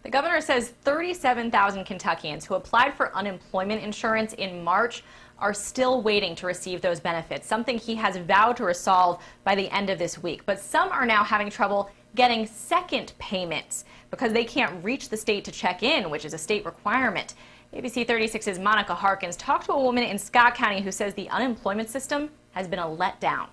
The governor says 37,000 Kentuckians who applied for unemployment insurance in March are still waiting to receive those benefits, something he has vowed to resolve by the end of this week. But some are now having trouble getting second payments because they can't reach the state to check in, which is a state requirement. ABC 36's Monica Harkins talked to a woman in Scott County who says the unemployment system has been a letdown.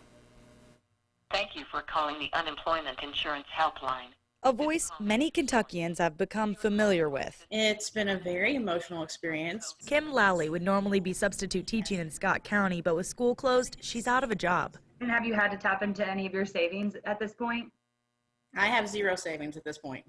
Thank you for calling the Unemployment Insurance Helpline. A voice many Kentuckians have become familiar with. It's been a very emotional experience. Kim Lally would normally be substitute teaching in Scott County, but with school closed, she's out of a job. And have you had to tap into any of your savings at this point? I have zero savings at this point.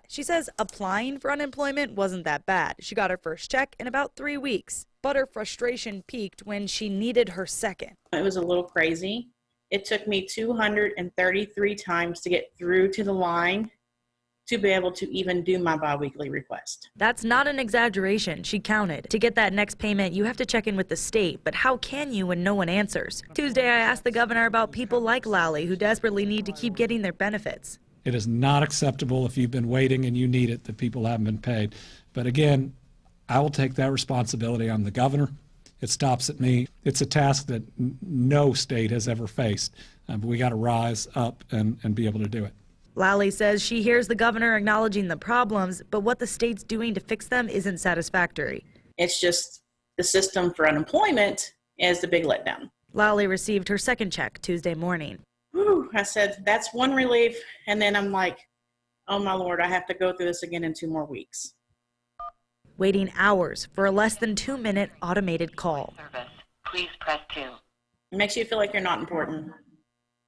She says applying for unemployment wasn't that bad. She got her first check in about 3 weeks, but her frustration peaked when she needed her second. It was a little crazy. It took me 233 times to get through to the line to be able to even do my biweekly request. That's not an exaggeration. She counted. To get that next payment, you have to check in with the state, but how can you when no one answers? Tuesday, I asked the governor about people like Lally who desperately need to keep getting their benefits. It is not acceptable if you've been waiting and you need it that people haven't been paid. But again, I will take that responsibility. I'm the governor. It stops at me. It's a task that no state has ever faced, but we got to rise up and be able to do it. Lally says she hears the governor acknowledging the problems, but what the state's doing to fix them isn't satisfactory. It's just the system for unemployment is the big letdown. Lally received her second check Tuesday morning. Whew, I said, that's one relief. And then I'm like, oh my Lord, I have to go through this again in 2 more weeks. Waiting hours for a less than 2-minute automated call. Service. Please press 2. It makes you feel like you're not important.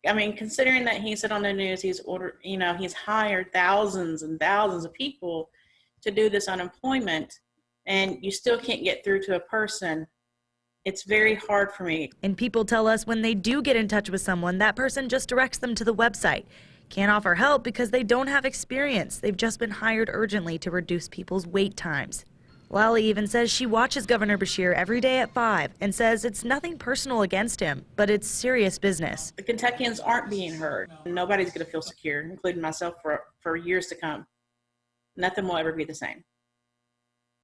I mean, considering that he said on the news he's hired thousands and thousands of people to do this unemployment, and you still can't get through to a person. It's very hard for me. And people tell us when they do get in touch with someone, that person just directs them to the website. Can't offer help because they don't have experience. They've just been hired urgently to reduce people's wait times. Lally even says she watches Governor Beshear every day at 5 and says it's nothing personal against him, but it's serious business. The Kentuckians aren't being heard. Nobody's going to feel secure, including myself, for years to come. Nothing will ever be the same.